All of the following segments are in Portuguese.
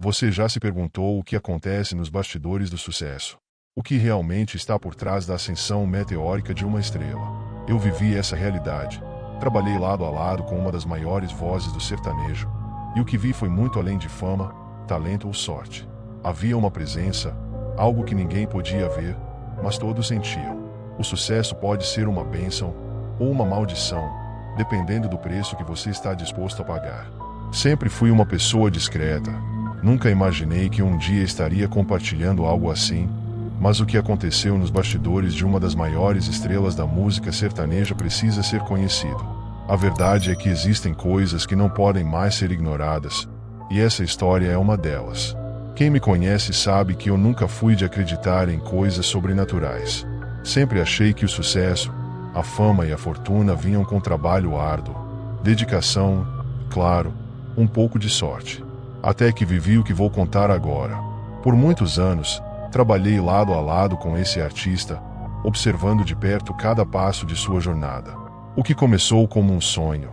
Você já se perguntou o que acontece nos bastidores do sucesso? O que realmente está por trás da ascensão meteórica de uma estrela? Eu vivi essa realidade. Trabalhei lado a lado com uma das maiores vozes do sertanejo. E o que vi foi muito além de fama, talento ou sorte. Havia uma presença, algo que ninguém podia ver, mas todos sentiam. O sucesso pode ser uma bênção ou uma maldição, dependendo do preço que você está disposto a pagar. Sempre fui uma pessoa discreta. Nunca imaginei que um dia estaria compartilhando algo assim, mas o que aconteceu nos bastidores de uma das maiores estrelas da música sertaneja precisa ser conhecido. A verdade é que existem coisas que não podem mais ser ignoradas, e essa história é uma delas. Quem me conhece sabe que eu nunca fui de acreditar em coisas sobrenaturais. Sempre achei que o sucesso, a fama e a fortuna vinham com trabalho árduo, dedicação, claro, um pouco de sorte. Até que vivi o que vou contar agora. Por muitos anos, trabalhei lado a lado com esse artista, observando de perto cada passo de sua jornada. O que começou como um sonho,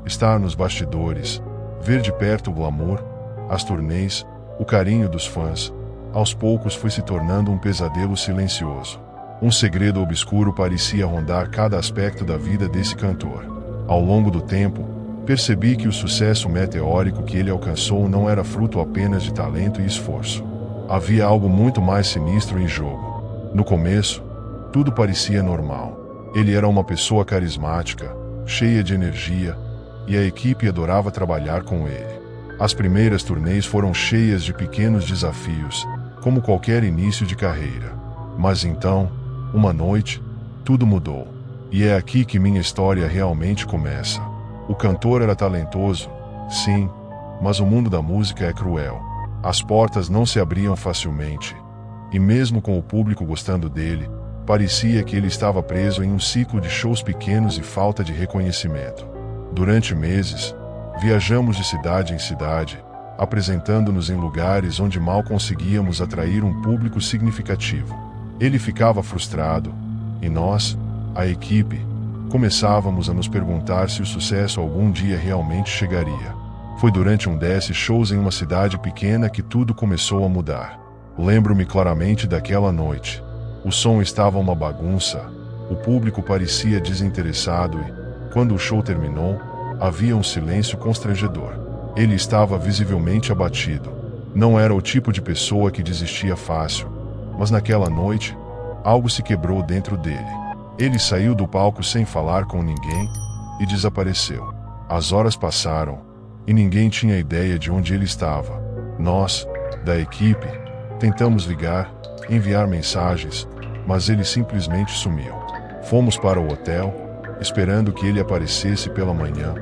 estar nos bastidores, ver de perto o glamour, as turnês, o carinho dos fãs, aos poucos foi se tornando um pesadelo silencioso. Um segredo obscuro parecia rondar cada aspecto da vida desse cantor. Ao longo do tempo, percebi que o sucesso meteórico que ele alcançou não era fruto apenas de talento e esforço. Havia algo muito mais sinistro em jogo. No começo, tudo parecia normal. Ele era uma pessoa carismática, cheia de energia, e a equipe adorava trabalhar com ele. As primeiras turnês foram cheias de pequenos desafios, como qualquer início de carreira. Mas então, uma noite, tudo mudou. E é aqui que minha história realmente começa. O cantor era talentoso, sim, mas o mundo da música é cruel. As portas não se abriam facilmente, e mesmo com o público gostando dele, parecia que ele estava preso em um ciclo de shows pequenos e falta de reconhecimento. Durante meses, viajamos de cidade em cidade, apresentando-nos em lugares onde mal conseguíamos atrair um público significativo. Ele ficava frustrado, e nós, a equipe, começávamos a nos perguntar se o sucesso algum dia realmente chegaria. Foi durante um desses shows em uma cidade pequena que tudo começou a mudar. Lembro-me claramente daquela noite. O som estava uma bagunça, o público parecia desinteressado e, quando o show terminou, havia um silêncio constrangedor. Ele estava visivelmente abatido. Não era o tipo de pessoa que desistia fácil, mas naquela noite, algo se quebrou dentro dele. Ele saiu do palco sem falar com ninguém e desapareceu. As horas passaram e ninguém tinha ideia de onde ele estava. Nós, da equipe, tentamos ligar, enviar mensagens, mas ele simplesmente sumiu. Fomos para o hotel, esperando que ele aparecesse pela manhã,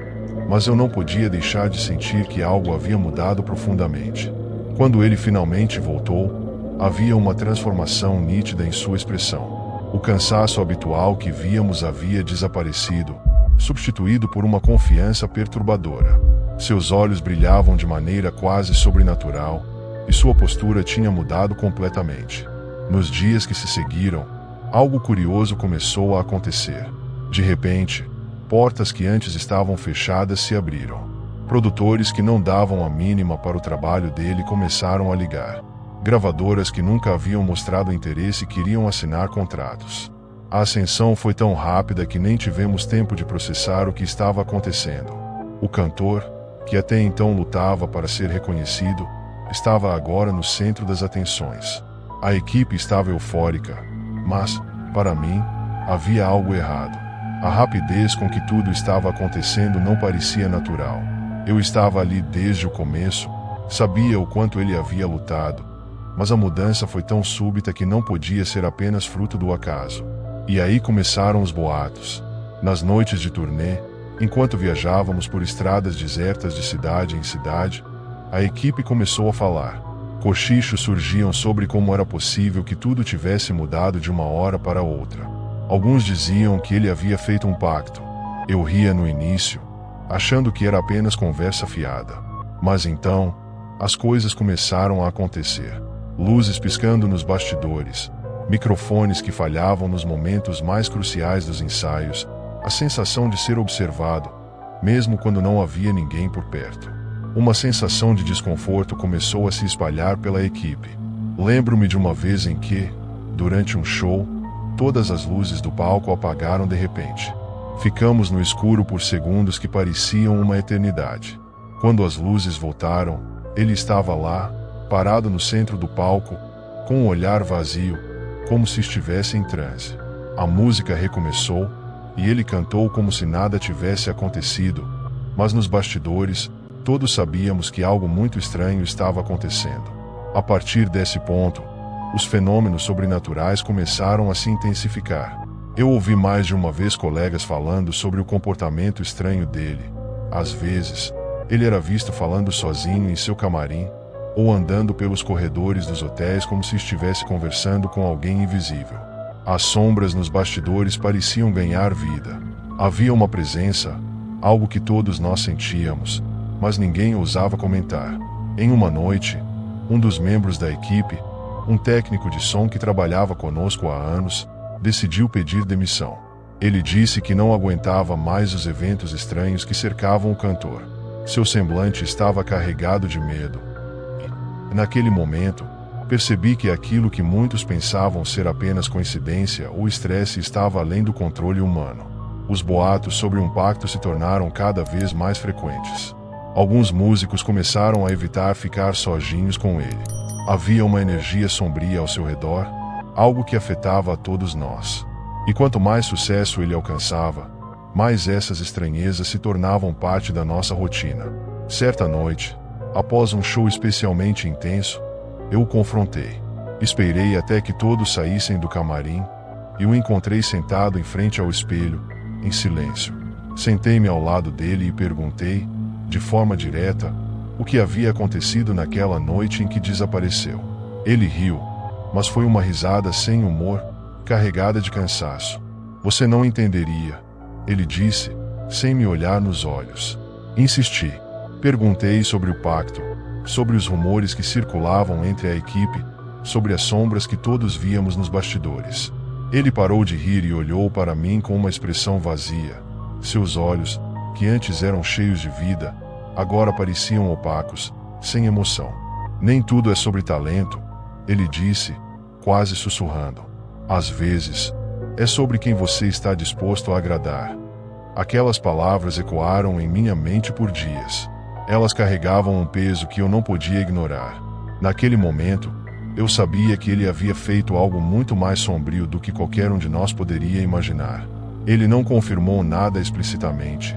mas eu não podia deixar de sentir que algo havia mudado profundamente. Quando ele finalmente voltou, havia uma transformação nítida em sua expressão. O cansaço habitual que víamos havia desaparecido, substituído por uma confiança perturbadora. Seus olhos brilhavam de maneira quase sobrenatural, e sua postura tinha mudado completamente. Nos dias que se seguiram, algo curioso começou a acontecer. De repente, portas que antes estavam fechadas se abriram. Produtores que não davam a mínima para o trabalho dele começaram a ligar. Gravadoras que nunca haviam mostrado interesse queriam assinar contratos. A ascensão foi tão rápida que nem tivemos tempo de processar o que estava acontecendo. O cantor, que até então lutava para ser reconhecido, estava agora no centro das atenções. A equipe estava eufórica, mas, para mim, havia algo errado. A rapidez com que tudo estava acontecendo não parecia natural. Eu estava ali desde o começo, sabia o quanto ele havia lutado, mas a mudança foi tão súbita que não podia ser apenas fruto do acaso. E aí começaram os boatos. Nas noites de turnê, enquanto viajávamos por estradas desertas de cidade em cidade, a equipe começou a falar. Cochichos surgiam sobre como era possível que tudo tivesse mudado de uma hora para outra. Alguns diziam que ele havia feito um pacto. Eu ria no início, achando que era apenas conversa fiada. Mas então, as coisas começaram a acontecer. Luzes piscando nos bastidores, microfones que falhavam nos momentos mais cruciais dos ensaios, a sensação de ser observado, mesmo quando não havia ninguém por perto. Uma sensação de desconforto começou a se espalhar pela equipe. Lembro-me de uma vez em que, durante um show, todas as luzes do palco apagaram de repente. Ficamos no escuro por segundos que pareciam uma eternidade. Quando as luzes voltaram, ele estava lá, parado no centro do palco, com um olhar vazio, como se estivesse em transe. A música recomeçou, e ele cantou como se nada tivesse acontecido, mas nos bastidores, todos sabíamos que algo muito estranho estava acontecendo. A partir desse ponto, os fenômenos sobrenaturais começaram a se intensificar. Eu ouvi mais de uma vez colegas falando sobre o comportamento estranho dele. Às vezes, ele era visto falando sozinho em seu camarim, ou andando pelos corredores dos hotéis como se estivesse conversando com alguém invisível. As sombras nos bastidores pareciam ganhar vida. Havia uma presença, algo que todos nós sentíamos, mas ninguém ousava comentar. Em uma noite, um dos membros da equipe, um técnico de som que trabalhava conosco há anos, decidiu pedir demissão. Ele disse que não aguentava mais os eventos estranhos que cercavam o cantor. Seu semblante estava carregado de medo. E, naquele momento, percebi que aquilo que muitos pensavam ser apenas coincidência ou estresse estava além do controle humano. Os boatos sobre um pacto se tornaram cada vez mais frequentes. Alguns músicos começaram a evitar ficar sozinhos com ele. Havia uma energia sombria ao seu redor, algo que afetava a todos nós. E quanto mais sucesso ele alcançava, mais essas estranhezas se tornavam parte da nossa rotina. Certa noite, após um show especialmente intenso, eu o confrontei. Esperei até que todos saíssem do camarim e o encontrei sentado em frente ao espelho, em silêncio. Sentei-me ao lado dele e perguntei, de forma direta, o que havia acontecido naquela noite em que desapareceu. Ele riu, mas foi uma risada sem humor, carregada de cansaço. Você não entenderia, ele disse, sem me olhar nos olhos. Insisti. Perguntei sobre o pacto, sobre os rumores que circulavam entre a equipe, sobre as sombras que todos víamos nos bastidores. Ele parou de rir e olhou para mim com uma expressão vazia. Seus olhos, que antes eram cheios de vida, agora pareciam opacos, sem emoção. Nem tudo é sobre talento, ele disse, quase sussurrando. Às vezes, é sobre quem você está disposto a agradar. Aquelas palavras ecoaram em minha mente por dias. Elas carregavam um peso que eu não podia ignorar. Naquele momento, eu sabia que ele havia feito algo muito mais sombrio do que qualquer um de nós poderia imaginar. Ele não confirmou nada explicitamente,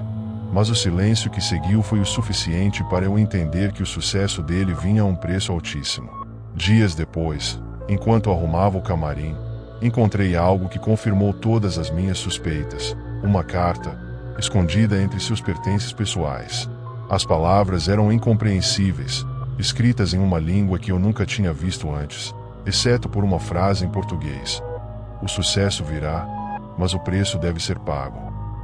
mas o silêncio que seguiu foi o suficiente para eu entender que o sucesso dele vinha a um preço altíssimo. Dias depois, enquanto arrumava o camarim, encontrei algo que confirmou todas as minhas suspeitas: uma carta, escondida entre seus pertences pessoais. As palavras eram incompreensíveis, escritas em uma língua que eu nunca tinha visto antes, exceto por uma frase em português. O sucesso virá, mas o preço deve ser pago.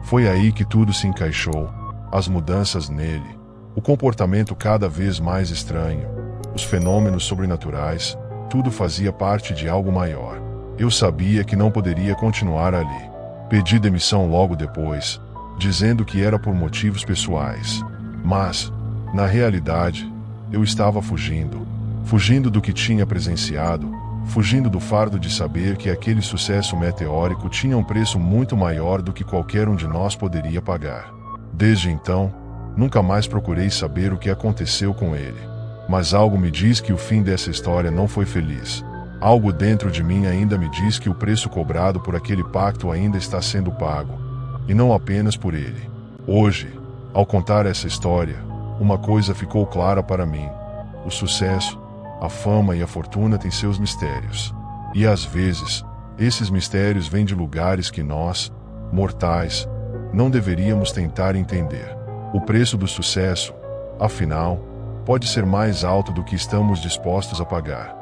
Foi aí que tudo se encaixou, as mudanças nele, o comportamento cada vez mais estranho, os fenômenos sobrenaturais, tudo fazia parte de algo maior. Eu sabia que não poderia continuar ali. Pedi demissão logo depois, dizendo que era por motivos pessoais. Mas, na realidade, eu estava fugindo do que tinha presenciado, fugindo do fardo de saber que aquele sucesso meteórico tinha um preço muito maior do que qualquer um de nós poderia pagar. Desde então, nunca mais procurei saber o que aconteceu com ele. Mas algo me diz que o fim dessa história não foi feliz. Algo dentro de mim ainda me diz que o preço cobrado por aquele pacto ainda está sendo pago, e não apenas por ele. Hoje, ao contar essa história, uma coisa ficou clara para mim: o sucesso, a fama e a fortuna têm seus mistérios. E às vezes, esses mistérios vêm de lugares que nós, mortais, não deveríamos tentar entender. O preço do sucesso, afinal, pode ser mais alto do que estamos dispostos a pagar.